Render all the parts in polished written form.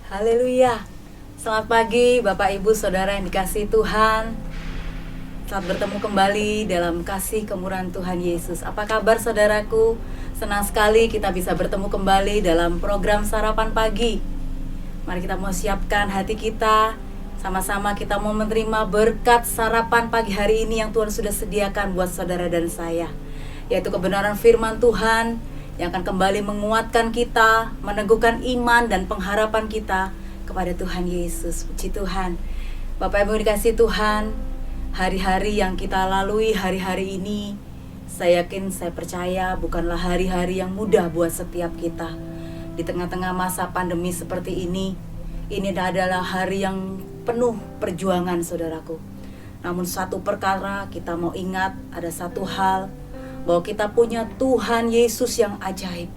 Haleluya. Selamat pagi Bapak Ibu Saudara yang dikasihi Tuhan. Selamat bertemu kembali dalam kasih kemurahan Tuhan Yesus. Apa kabar saudaraku? Senang sekali kita bisa bertemu kembali dalam program sarapan pagi. Mari kita mau siapkan hati kita. Sama-sama kita mau menerima berkat sarapan pagi hari ini yang Tuhan sudah sediakan buat saudara dan saya, yaitu kebenaran firman Tuhan yang akan kembali menguatkan kita, meneguhkan iman dan pengharapan kita kepada Tuhan Yesus. Puji Tuhan. Bapak Ibu dikasihi Tuhan, hari-hari yang kita lalui hari-hari ini, saya yakin, saya percaya bukanlah hari-hari yang mudah buat setiap kita. Di tengah-tengah masa pandemi seperti ini adalah hari yang penuh perjuangan saudaraku. Namun satu perkara kita mau ingat, ada satu hal, bahwa kita punya Tuhan Yesus yang ajaib.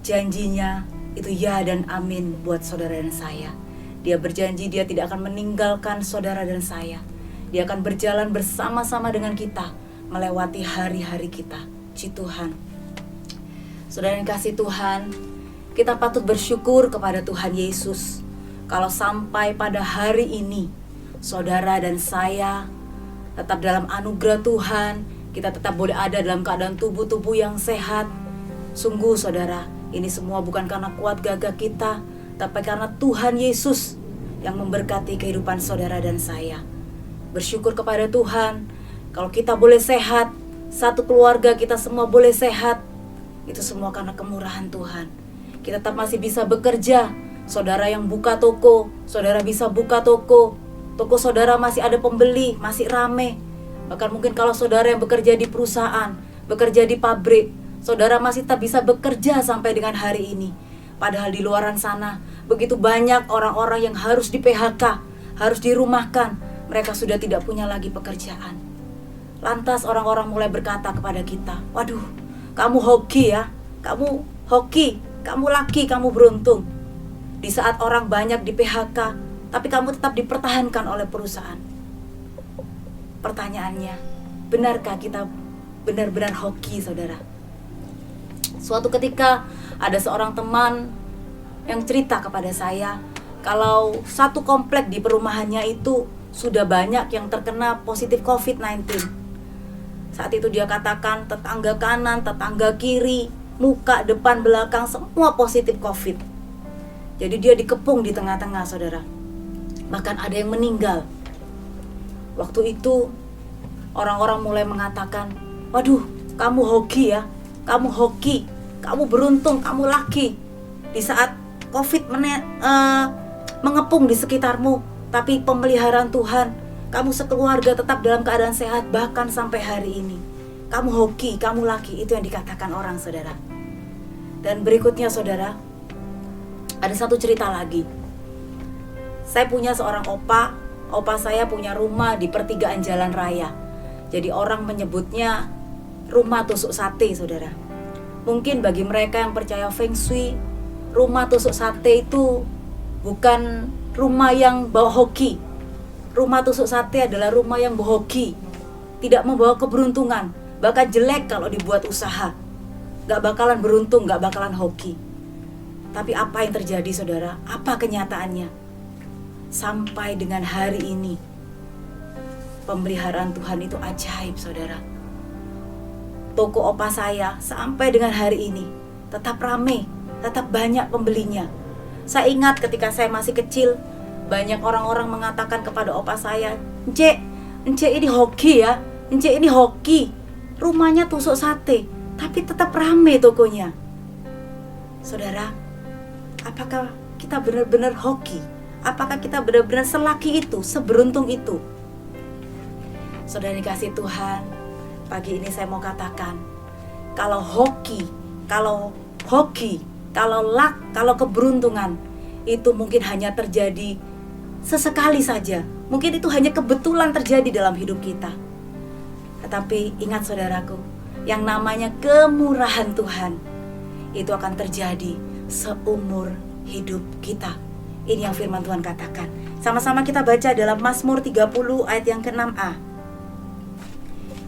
Janjinya itu ya dan amin buat saudara dan saya. Dia berjanji dia tidak akan meninggalkan saudara dan saya. Dia akan berjalan bersama-sama dengan kita melewati hari-hari kita. Puji Tuhan. Saudara yang kasih Tuhan, kita patut bersyukur kepada Tuhan Yesus kalau sampai pada hari ini saudara dan saya tetap dalam anugerah Tuhan. Kita tetap boleh ada dalam keadaan tubuh-tubuh yang sehat. Sungguh saudara, ini semua bukan karena kuat gagah kita, tapi karena Tuhan Yesus yang memberkati kehidupan saudara dan saya. Bersyukur kepada Tuhan, kalau kita boleh sehat, satu keluarga kita semua boleh sehat, itu semua karena kemurahan Tuhan. Kita tetap masih bisa bekerja. Saudara yang buka toko, saudara bisa buka toko. Toko saudara masih ada pembeli, masih rame. Bahkan mungkin kalau saudara yang bekerja di perusahaan, bekerja di pabrik, saudara masih tak bisa bekerja sampai dengan hari ini. Padahal di luaran sana begitu banyak orang-orang yang harus di PHK, harus dirumahkan. Mereka sudah tidak punya lagi pekerjaan. Lantas orang-orang mulai berkata kepada kita, waduh, kamu hoki ya, kamu hoki, kamu laki, kamu beruntung. Di saat orang banyak di PHK, tapi kamu tetap dipertahankan oleh perusahaan. Pertanyaannya, benarkah kita benar-benar hoki saudara? Suatu ketika ada seorang teman yang cerita kepada saya, kalau satu komplek di perumahannya itu sudah banyak yang terkena positif COVID-19. Saat itu dia katakan tetangga kanan, tetangga kiri, muka, depan, belakang, semua positif COVID. Jadi dia dikepung di tengah-tengah saudara. Bahkan ada yang meninggal. Waktu itu orang-orang mulai mengatakan, waduh, kamu hoki ya, kamu hoki, kamu beruntung, kamu laki. Di saat COVID mengepung di sekitarmu, tapi pemeliharaan Tuhan, kamu sekeluarga tetap dalam keadaan sehat bahkan sampai hari ini. Kamu hoki, kamu laki, itu yang dikatakan orang saudara. Dan berikutnya saudara, ada satu cerita lagi. Saya punya seorang opa saya punya rumah di pertigaan jalan raya. Jadi orang menyebutnya rumah tusuk sate saudara. Mungkin bagi mereka yang percaya feng shui, rumah tusuk sate itu bukan rumah yang bawa hoki. Rumah tusuk sate adalah rumah yang bawa hoki, tidak membawa keberuntungan, bahkan jelek kalau dibuat usaha. Gak bakalan beruntung, gak bakalan hoki. Tapi apa yang terjadi saudara? Apa kenyataannya? Sampai dengan hari ini pemeliharaan Tuhan itu ajaib saudara. Toko opa saya sampai dengan hari ini tetap rame, tetap banyak pembelinya. Saya ingat ketika saya masih kecil, banyak orang-orang mengatakan kepada opa saya, Ence ini hoki ya, Ence ini hoki, rumahnya tusuk sate, tapi tetap rame tokonya. Saudara, apakah kita benar-benar hoki? Apakah kita benar-benar selaki itu, seberuntung itu? Saudara dikasih Tuhan, pagi ini saya mau katakan, kalau hoki, kalau luck, kalau keberuntungan, itu mungkin hanya terjadi sesekali saja. Mungkin itu hanya kebetulan terjadi dalam hidup kita. Tetapi ingat saudaraku, yang namanya kemurahan Tuhan, itu akan terjadi seumur hidup kita. Ini yang firman Tuhan katakan. Sama-sama kita baca dalam Mazmur 30 ayat yang ke-6a.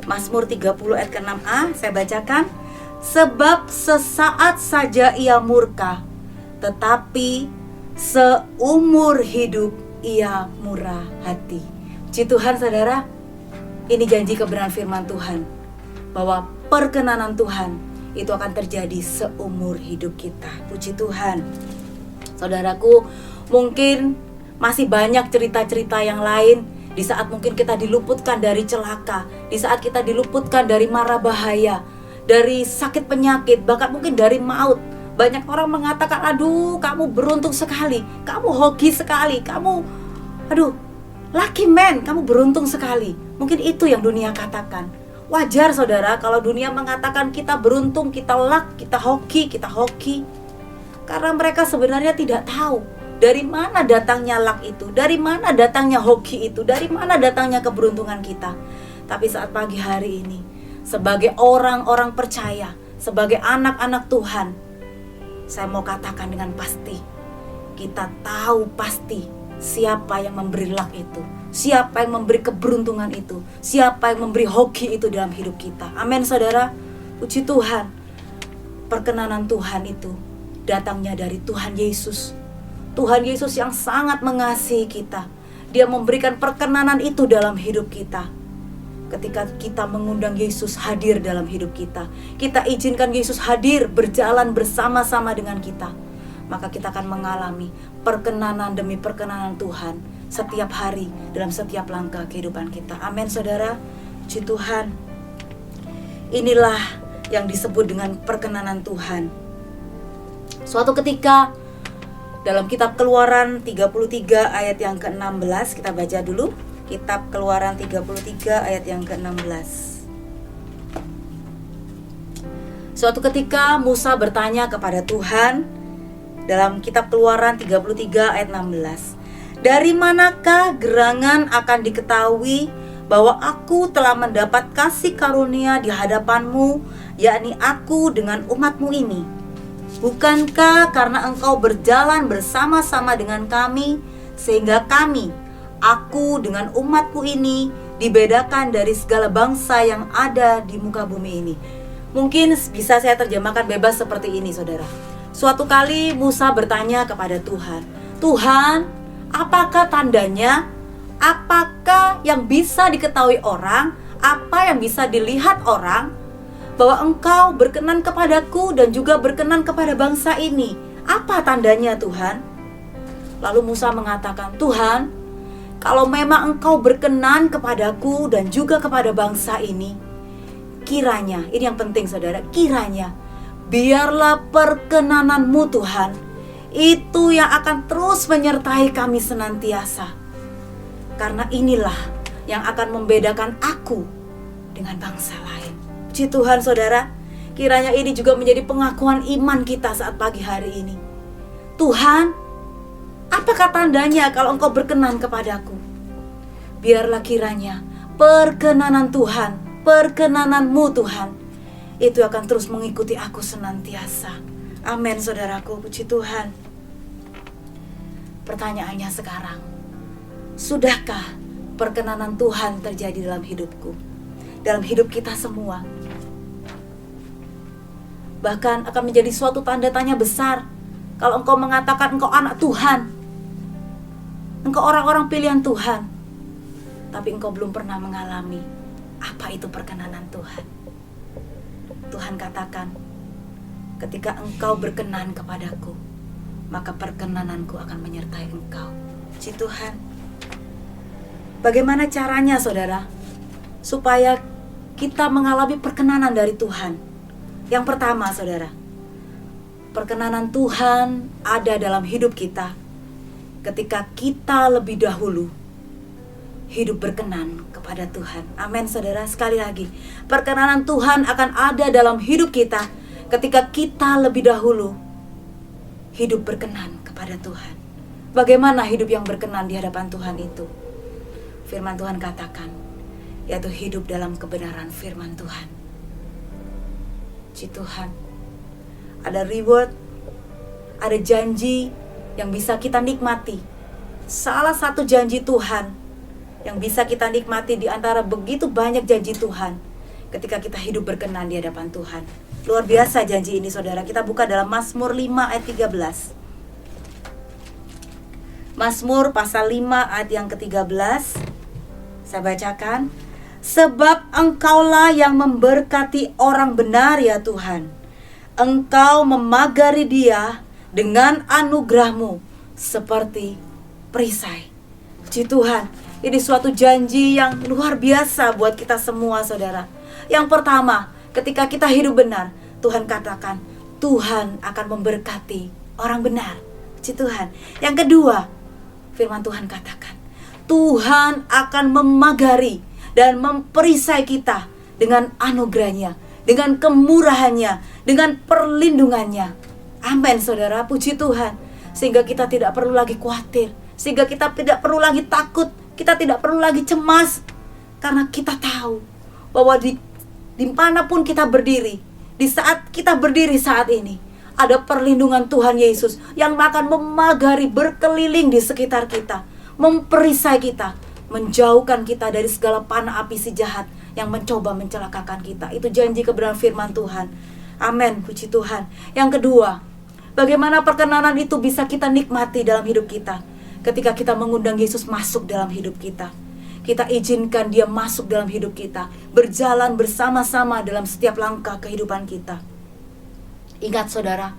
Mazmur 30 ayat ke-6a, saya bacakan. Sebab sesaat saja ia murka, tetapi seumur hidup ia murah hati. Puji Tuhan saudara, ini janji kebenaran firman Tuhan, bahwa perkenanan Tuhan itu akan terjadi seumur hidup kita. Puji Tuhan. Saudaraku, mungkin masih banyak cerita-cerita yang lain. Di saat mungkin kita diluputkan dari celaka, di saat kita diluputkan dari mara bahaya, dari sakit penyakit, bahkan mungkin dari maut. Banyak orang mengatakan, aduh kamu beruntung sekali, kamu hoki sekali, kamu lucky man, kamu beruntung sekali. Mungkin itu yang dunia katakan. Wajar saudara kalau dunia mengatakan kita beruntung, kita luck, kita hoki. Karena mereka sebenarnya tidak tahu dari mana datangnya luck itu, dari mana datangnya hoki itu, dari mana datangnya keberuntungan kita. Tapi saat pagi hari ini, sebagai orang-orang percaya, sebagai anak-anak Tuhan, saya mau katakan dengan pasti, kita tahu pasti siapa yang memberi luck itu, siapa yang memberi keberuntungan itu, siapa yang memberi hoki itu dalam hidup kita. Amin saudara. Puji Tuhan. Perkenanan Tuhan itu datangnya dari Tuhan Yesus. Tuhan Yesus yang sangat mengasihi kita. Dia memberikan perkenanan itu dalam hidup kita. Ketika kita mengundang Yesus hadir dalam hidup kita, kita izinkan Yesus hadir berjalan bersama-sama dengan kita, maka kita akan mengalami perkenanan demi perkenanan Tuhan setiap hari dalam setiap langkah kehidupan kita. Amin saudara. Puji Tuhan. Inilah yang disebut dengan perkenanan Tuhan. Suatu ketika dalam kitab Keluaran 33 ayat yang ke-16, kita baca dulu. Kitab Keluaran 33 ayat yang ke-16. Suatu ketika Musa bertanya kepada Tuhan dalam kitab Keluaran 33 ayat 16. Dari manakah gerangan akan diketahui bahwa aku telah mendapat kasih karunia di hadapanmu, yakni aku dengan umatmu ini? Bukankah karena engkau berjalan bersama-sama dengan kami, sehingga kami, aku dengan umatku ini, dibedakan dari segala bangsa yang ada di muka bumi ini? Mungkin bisa saya terjemahkan bebas seperti ini saudara. Suatu kali Musa bertanya kepada Tuhan, Tuhan, apakah tandanya? Apakah yang bisa diketahui orang? Apa yang bisa dilihat orang? Bahwa engkau berkenan kepadaku dan juga berkenan kepada bangsa ini. Apa tandanya Tuhan? Lalu Musa mengatakan, Tuhan, kalau memang engkau berkenan kepadaku dan juga kepada bangsa ini, kiranya, ini yang penting saudara, kiranya biarlah perkenananmu Tuhan, itu yang akan terus menyertai kami senantiasa. Karena inilah yang akan membedakan aku dengan bangsa lain. Puji Tuhan saudara, kiranya ini juga menjadi pengakuan iman kita saat pagi hari ini. Tuhan, apakah tandanya kalau engkau berkenan kepadaku? Biarlah kiranya perkenanan Tuhan, perkenananmu Tuhan, itu akan terus mengikuti aku senantiasa. Amin saudaraku, puji Tuhan. Pertanyaannya sekarang, sudahkah perkenanan Tuhan terjadi dalam hidupku? Dalam hidup kita semua? Bahkan akan menjadi suatu tanda tanya besar kalau engkau mengatakan engkau anak Tuhan, engkau orang-orang pilihan Tuhan, tapi engkau belum pernah mengalami apa itu perkenanan Tuhan. Tuhan katakan, ketika engkau berkenan kepadaku, maka perkenananku akan menyertai engkau. Puji Tuhan. Bagaimana caranya saudara, supaya kita mengalami perkenanan dari Tuhan? Yang pertama saudara, perkenanan Tuhan ada dalam hidup kita ketika kita lebih dahulu hidup berkenan kepada Tuhan. Amin saudara. Sekali lagi, perkenanan Tuhan akan ada dalam hidup kita ketika kita lebih dahulu hidup berkenan kepada Tuhan. Bagaimana hidup yang berkenan di hadapan Tuhan itu? Firman Tuhan katakan, yaitu hidup dalam kebenaran firman Tuhan. Puji Tuhan. Ada reward, ada janji yang bisa kita nikmati. Salah satu janji Tuhan yang bisa kita nikmati di antara begitu banyak janji Tuhan ketika kita hidup berkenan di hadapan Tuhan. Luar biasa janji ini saudara. Kita buka dalam Mazmur 5 ayat 13. Mazmur pasal 5 ayat yang ke-13. Saya bacakan. Sebab Engkaulah yang memberkati orang benar ya Tuhan. Engkau memagari dia dengan anugerah-Mu seperti perisai. Puji Tuhan, ini suatu janji yang luar biasa buat kita semua saudara. Yang pertama, ketika kita hidup benar, Tuhan katakan, Tuhan akan memberkati orang benar. Puji Tuhan. Yang kedua, firman Tuhan katakan, Tuhan akan memagari dan memperisai kita dengan anugerahnya, dengan kemurahannya, dengan perlindungannya. Amin saudara, puji Tuhan. Sehingga kita tidak perlu lagi khawatir, sehingga kita tidak perlu lagi takut, kita tidak perlu lagi cemas. Karena kita tahu bahwa dimanapun kita berdiri, di saat kita berdiri saat ini, ada perlindungan Tuhan Yesus yang akan memagari berkeliling di sekitar kita, memperisai kita, menjauhkan kita dari segala panah api si jahat yang mencoba mencelakakan kita. Itu janji kebenaran firman Tuhan. Amin, puji Tuhan. Yang kedua, bagaimana perkenanan itu bisa kita nikmati dalam hidup kita? Ketika kita mengundang Yesus masuk dalam hidup kita, kita izinkan dia masuk dalam hidup kita, berjalan bersama-sama dalam setiap langkah kehidupan kita. Ingat saudara,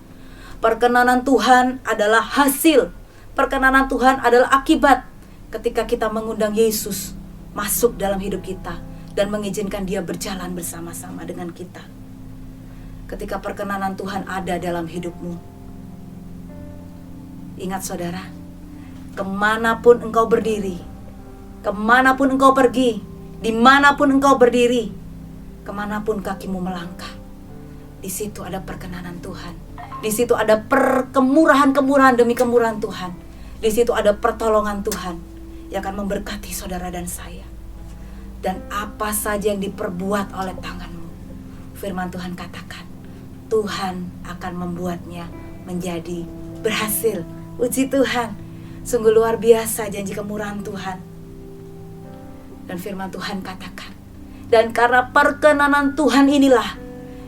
perkenanan Tuhan adalah hasil, perkenanan Tuhan adalah akibat ketika kita mengundang Yesus masuk dalam hidup kita dan mengizinkan dia berjalan bersama-sama dengan kita. Ketika perkenanan Tuhan ada dalam hidupmu, ingat saudara, kemanapun engkau berdiri, kemanapun engkau pergi, dimanapun engkau berdiri, kemanapun kakimu melangkah, di situ ada perkenanan Tuhan. Di situ ada kemurahan-kemurahan demi kemurahan Tuhan. Di situ ada pertolongan Tuhan yang akan memberkati saudara dan saya. Dan apa saja yang diperbuat oleh tanganmu, firman Tuhan katakan, Tuhan akan membuatnya menjadi berhasil. Puji Tuhan. Sungguh luar biasa janji kemurahan Tuhan. Dan firman Tuhan katakan, dan karena perkenanan Tuhan inilah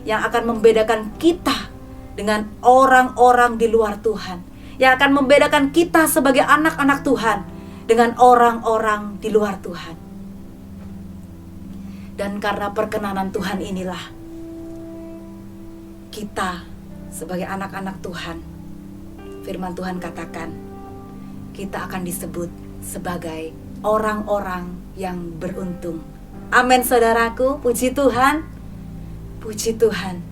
yang akan membedakan kita dengan orang-orang di luar Tuhan, yang akan membedakan kita sebagai anak-anak Tuhan dengan orang-orang di luar Tuhan. Dan karena perkenanan Tuhan inilah kita sebagai anak-anak Tuhan, firman Tuhan katakan, kita akan disebut sebagai orang-orang yang beruntung. Amin saudaraku, puji Tuhan. Puji Tuhan.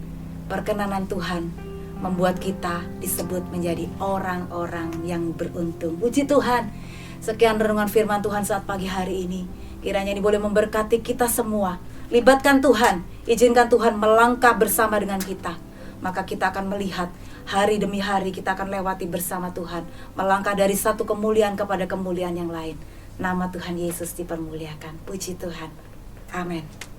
Perkenanan Tuhan membuat kita disebut menjadi orang-orang yang beruntung. Puji Tuhan. Sekian renungan firman Tuhan saat pagi hari ini. Kiranya ini boleh memberkati kita semua. Libatkan Tuhan, izinkan Tuhan melangkah bersama dengan kita. Maka kita akan melihat hari demi hari kita akan lewati bersama Tuhan. Melangkah dari satu kemuliaan kepada kemuliaan yang lain. Nama Tuhan Yesus dipermuliakan. Puji Tuhan. Amin.